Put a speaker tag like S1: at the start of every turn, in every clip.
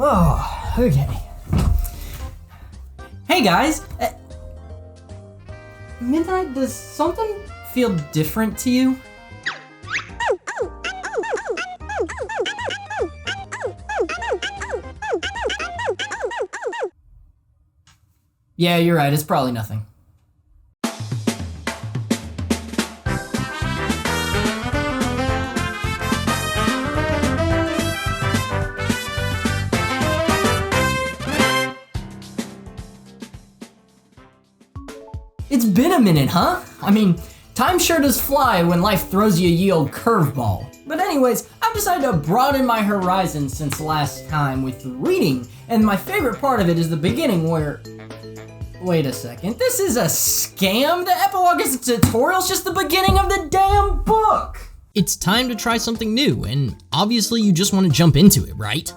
S1: Oh, okay. Hey guys! Midnight, does something feel different to you? Yeah, you're right, it's probably nothing. It's been a minute, huh? I mean, time sure does fly when life throws you a ye old curveball. But anyways, I've decided to broaden my horizons since last time with reading, and my favorite part of it is the beginning where... Wait a second, this is a scam? The epilogue is a tutorial, it's just the beginning of the damn book!
S2: It's time to try something new, and obviously you just want to jump into it, right?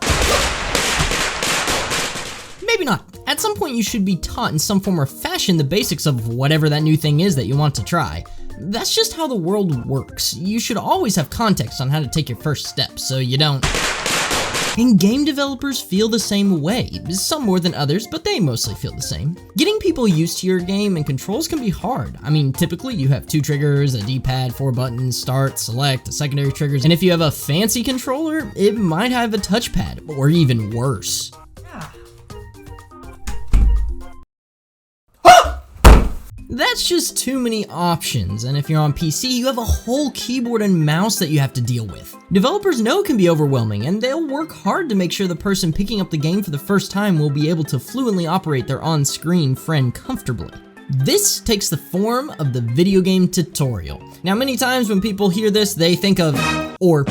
S2: Maybe not. At some point you should be taught in some form or fashion the basics of whatever that new thing is that you want to try. That's just how the world works. You should always have context on how to take your first steps, so you don't... And game developers feel the same way. Some more than others, but they mostly feel the same. Getting people used to your game and controls can be hard. I mean, typically you have 2 triggers, a D-pad, 4 buttons, start, select, secondary triggers, and if you have a fancy controller, it might have a touchpad, or even worse. That's just too many options, and if you're on PC, you have a whole keyboard and mouse that you have to deal with. Developers know it can be overwhelming, and they'll work hard to make sure the person picking up the game for the first time will be able to fluently operate their on-screen friend comfortably. This takes the form of the video game tutorial. Now, many times when people hear this, they think of, or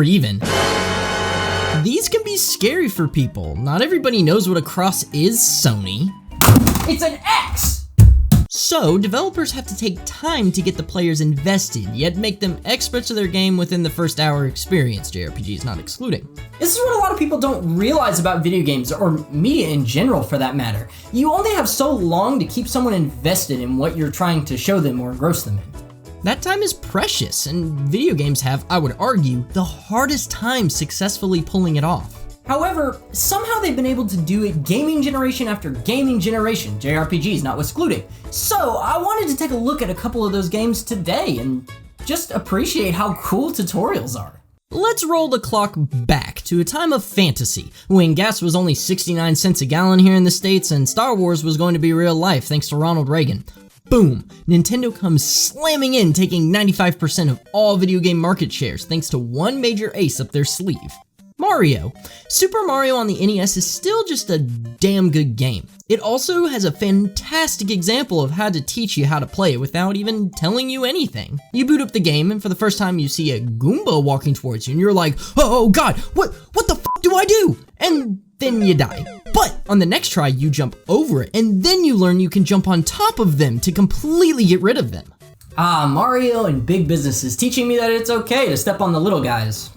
S2: even, these can be scary for people. Not everybody knows what a cross is, Sony.
S1: It's an X!
S2: So, developers have to take time to get the players invested, yet make them experts of their game within the first hour experience, JRPGs not excluding.
S1: This is what a lot of people don't realize about video games, or media in general for that matter. You only have so long to keep someone invested in what you're trying to show them or engross them in.
S2: That time is precious, and video games have, I would argue, the hardest time successfully pulling it off.
S1: However, somehow they've been able to do it gaming generation after gaming generation, JRPGs not excluding. So I wanted to take a look at a couple of those games today and just appreciate how cool tutorials are.
S2: Let's roll the clock back to a time of fantasy, when gas was only 69 cents a gallon here in the States and Star Wars was going to be real life thanks to Ronald Reagan. Boom! Nintendo comes slamming in, taking 95% of all video game market shares thanks to one major ace up their sleeve. Mario. Super Mario on the NES is still just a damn good game. It also has a fantastic example of how to teach you how to play it without even telling you anything. You boot up the game and for the first time you see a Goomba walking towards you and you're like, oh god, what the fuck do I do? And then you die. But on the next try you jump over it and then you learn you can jump on top of them to completely get rid of them.
S1: Mario and big businesses teaching me that it's okay to step on the little guys.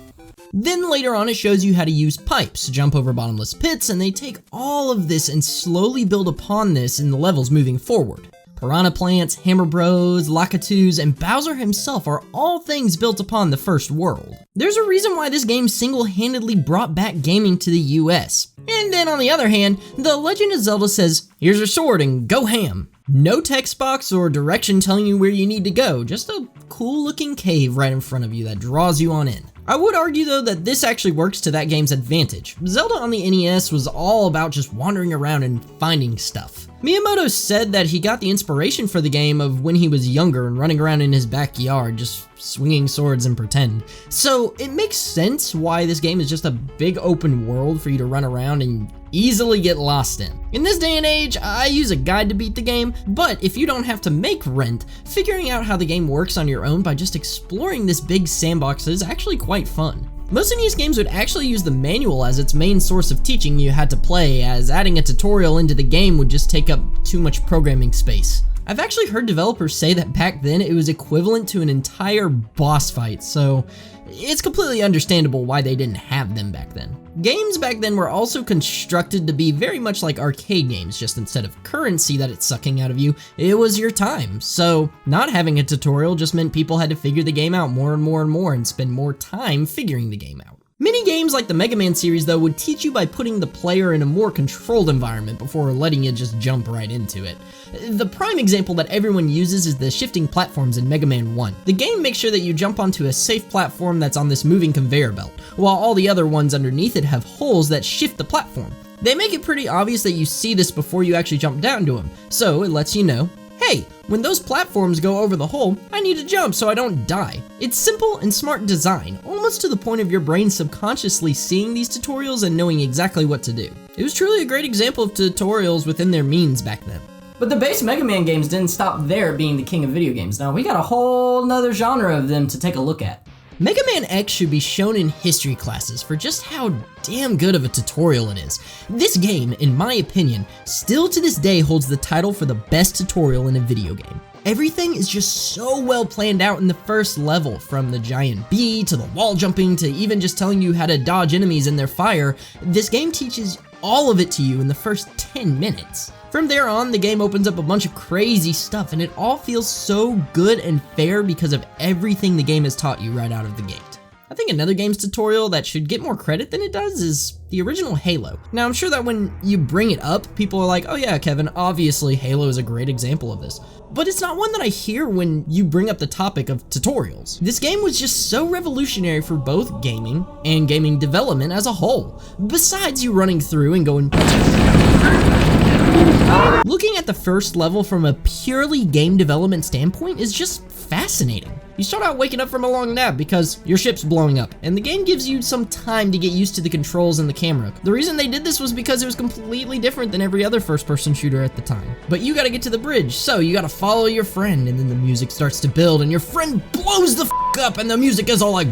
S2: Then later on it shows you how to use pipes, jump over bottomless pits, and they take all of this and slowly build upon this in the levels moving forward. Piranha Plants, Hammer Bros, Lakitus, and Bowser himself are all things built upon the first world. There's a reason why this game single-handedly brought back gaming to the US. And then on the other hand, The Legend of Zelda says, here's your sword and go ham. No text box or direction telling you where you need to go, just a cool looking cave right in front of you that draws you on in. I would argue though that this actually works to that game's advantage. Zelda on the NES was all about just wandering around and finding stuff. Miyamoto said that he got the inspiration for the game of when he was younger and running around in his backyard just swinging swords and pretend. So it makes sense why this game is just a big open world for you to run around and easily get lost in. In this day and age, I use a guide to beat the game, but if you don't have to make rent, figuring out how the game works on your own by just exploring this big sandbox is actually quite fun. Most NES games would actually use the manual as its main source of teaching you how to play, as adding a tutorial into the game would just take up too much programming space. I've actually heard developers say that back then it was equivalent to an entire boss fight, so it's completely understandable why they didn't have them back then. Games back then were also constructed to be very much like arcade games, just instead of currency that it's sucking out of you, it was your time. So not having a tutorial just meant people had to figure the game out more and more and more and spend more time figuring the game out. Many games like the Mega Man series though would teach you by putting the player in a more controlled environment before letting you just jump right into it. The prime example that everyone uses is the shifting platforms in Mega Man 1. The game makes sure that you jump onto a safe platform that's on this moving conveyor belt, while all the other ones underneath it have holes that shift the platform. They make it pretty obvious that you see this before you actually jump down to them, so it lets you know, hey, when those platforms go over the hole, I need to jump so I don't die. It's simple and smart design, almost to the point of your brain subconsciously seeing these tutorials and knowing exactly what to do. It was truly a great example of tutorials within their means back then.
S1: But the base Mega Man games didn't stop there being the king of video games. Now we got a whole nother genre of them to take a look at.
S2: Mega Man X should be shown in history classes for just how damn good of a tutorial it is. This game, in my opinion, still to this day holds the title for the best tutorial in a video game. Everything is just so well planned out in the first level, from the giant bee to the wall jumping to even just telling you how to dodge enemies in their fire. This game teaches all of it to you in the first 10 minutes. From there on, the game opens up a bunch of crazy stuff, and it all feels so good and fair because of everything the game has taught you right out of the gate. I think another game's tutorial that should get more credit than it does is the original Halo. Now, I'm sure that when you bring it up, people are like, oh yeah, Kevin, obviously Halo is a great example of this. But it's not one that I hear when you bring up the topic of tutorials. This game was just so revolutionary for both gaming and gaming development as a whole. Besides you running through and going... Looking at the first level from a purely game development standpoint is just fascinating. You start out waking up from a long nap because your ship's blowing up, and the game gives you some time to get used to the controls and the camera. The reason they did this was because it was completely different than every other first-person shooter at the time. But you gotta get to the bridge, so you gotta follow your friend, and then the music starts to build, and your friend blows the f*** up, and the music is all like...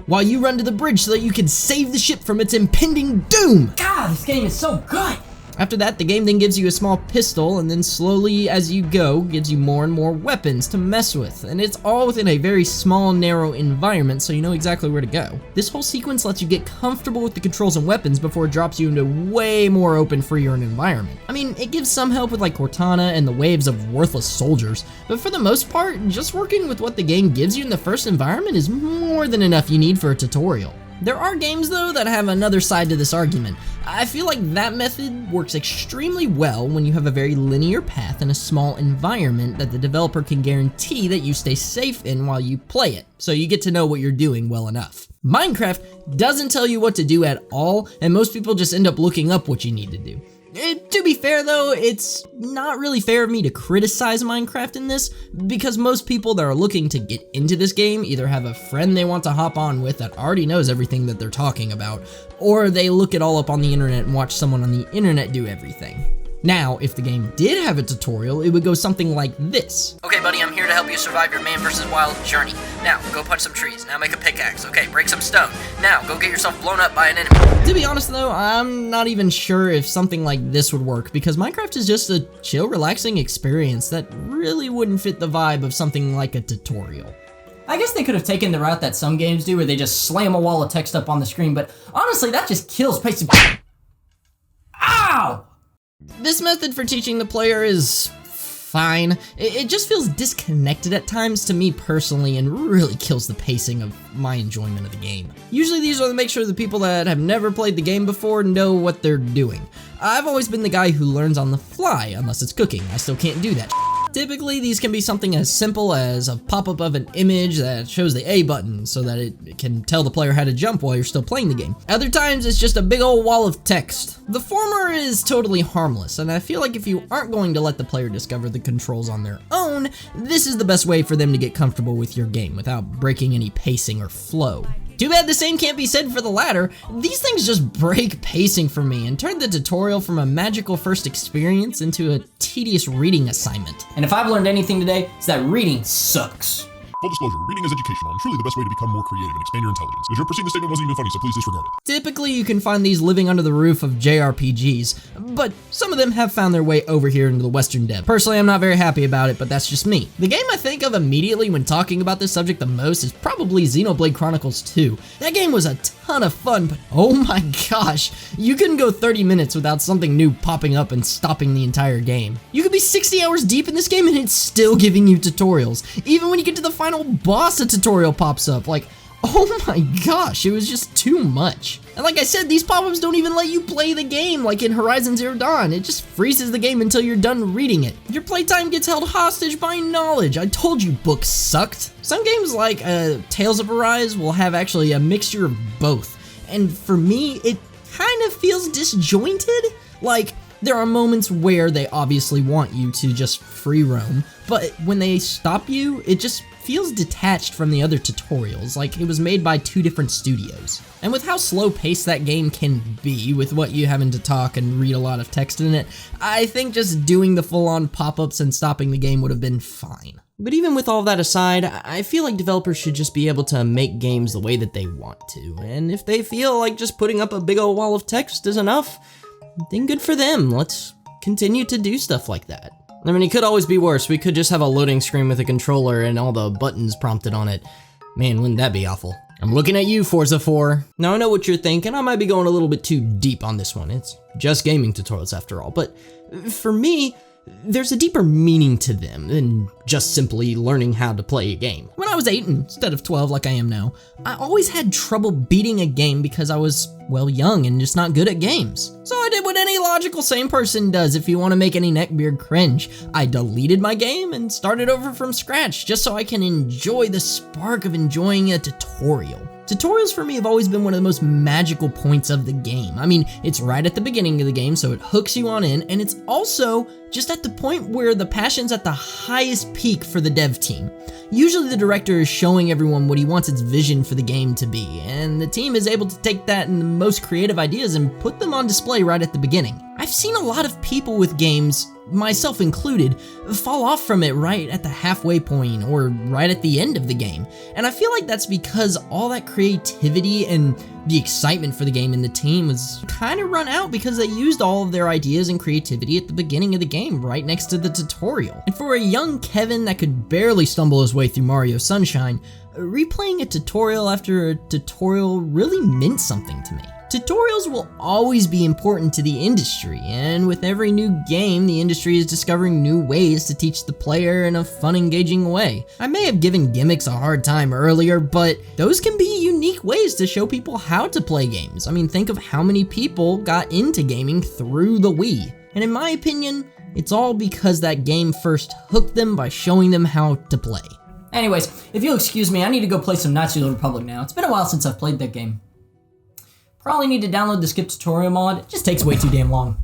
S2: while you run to the bridge so that you can save the ship from its impending doom.
S1: God, this game is so good!
S2: After that, the game then gives you a small pistol, and then slowly as you go, gives you more and more weapons to mess with, and it's all within a very small, narrow environment, so you know exactly where to go. This whole sequence lets you get comfortable with the controls and weapons before it drops you into way more open, freer environment. I mean, it gives some help with like Cortana and the waves of worthless soldiers, but for the most part, just working with what the game gives you in the first environment is more than enough you need for a tutorial. There are games though that have another side to this argument. I feel like that method works extremely well when you have a very linear path and a small environment that the developer can guarantee that you stay safe in while you play it, so you get to know what you're doing well enough. Minecraft doesn't tell you what to do at all, and most people just end up looking up what you need to do. To be fair though, it's not really fair of me to criticize Minecraft in this, because most people that are looking to get into this game either have a friend they want to hop on with that already knows everything that they're talking about, or they look it all up on the internet and watch someone on the internet do everything. Now, if the game did have a tutorial, it would go something like this.
S3: Okay, buddy, I'm here to help you survive your Man vs. Wild journey. Now, go punch some trees. Now make a pickaxe. Okay, break some stone. Now, go get yourself blown up by an enemy.
S2: To be honest though, I'm not even sure if something like this would work, because Minecraft is just a chill, relaxing experience that really wouldn't fit the vibe of something like a tutorial.
S1: I guess they could have taken the route that some games do where they just slam a wall of text up on the screen, but honestly, that just kills pace. Ow!
S2: This method for teaching the player is fine. It just feels disconnected at times to me personally and really kills the pacing of my enjoyment of the game. Usually these are to make sure the people that have never played the game before know what they're doing. I've always been the guy who learns on the fly, unless it's cooking. I still can't do that. Typically, these can be something as simple as a pop-up of an image that shows the A button so that it can tell the player how to jump while you're still playing the game. Other times, it's just a big old wall of text. The former is totally harmless, and I feel like if you aren't going to let the player discover the controls on their own, this is the best way for them to get comfortable with your game without breaking any pacing or flow. Too bad the same can't be said for the latter. These things just break pacing for me and turn the tutorial from a magical first experience into a tedious reading assignment.
S1: And if I've learned anything today, it's that reading sucks.
S4: Full disclosure, reading is educational and truly the best way to become more creative and expand your intelligence. Because your preceding statement wasn't even funny, so please disregard it.
S2: Typically, you can find these living under the roof of JRPGs, but some of them have found their way over here into the Western dev. Personally, I'm not very happy about it, but that's just me. The game I think of immediately when talking about this subject the most is probably Xenoblade Chronicles 2. That game was a ton of fun, but oh my gosh, you couldn't go 30 minutes without something new popping up and stopping the entire game. You could be 60 hours deep in this game and it's still giving you tutorials. Even when you get to the final boss, a tutorial pops up. Like, oh my gosh, it was just too much. And like I said, these pop-ups don't even let you play the game like in Horizon Zero Dawn. It just freezes the game until you're done reading it. Your playtime gets held hostage by knowledge. I told you books sucked. Some games like Tales of Arise will have actually a mixture of both. And for me, it kind of feels disjointed. Like, there are moments where they obviously want you to just free roam, but when they stop you, it just feels detached from the other tutorials, like it was made by two different studios. And with how slow paced that game can be, with what you having to talk and read a lot of text in it, I think just doing the full-on pop-ups and stopping the game would have been fine. But even with all that aside, I feel like developers should just be able to make games the way that they want to, and if they feel like just putting up a big old wall of text is enough, then good for them. Let's continue to do stuff like that. I mean, it could always be worse. We could just have a loading screen with a controller and all the buttons prompted on it. Man, wouldn't that be awful? I'm looking at you, Forza 4. Now, I know what you're thinking. I might be going a little bit too deep on this one. It's just gaming tutorials after all. But for me, there's a deeper meaning to them than just simply learning how to play a game. When I was 8 instead of 12 like I am now, I always had trouble beating a game because I was, well, young and just not good at games. So I did what any logical sane person does if you want to make any neckbeard cringe. I deleted my game and started over from scratch just so I can enjoy the spark of enjoying a tutorial. Tutorials for me have always been one of the most magical points of the game. I mean, it's right at the beginning of the game, so it hooks you on in, and it's also just at the point where the passion's at the highest peak for the dev team. Usually the director is showing everyone what he wants its vision for the game to be, and the team is able to take that and the most creative ideas and put them on display right at the beginning. I've seen a lot of people with games, myself included, fall off from it right at the halfway point or right at the end of the game. And I feel like that's because all that creativity and the excitement for the game in the team was kind of run out because they used all of their ideas and creativity at the beginning of the game right next to the tutorial. And for a young Kevin that could barely stumble his way through Mario Sunshine, replaying a tutorial after a tutorial really meant something to me. Tutorials will always be important to the industry, and with every new game, the industry is discovering new ways to teach the player in a fun, engaging way. I may have given gimmicks a hard time earlier, but those can be unique ways to show people how to play games. I mean, think of how many people got into gaming through the Wii. And in my opinion, it's all because that game first hooked them by showing them how to play.
S1: Anyways, if you'll excuse me, I need to go play some Knights of the Republic now. It's been a while since I've played that game. Probably need to download the skip tutorial mod. It just takes way too damn long.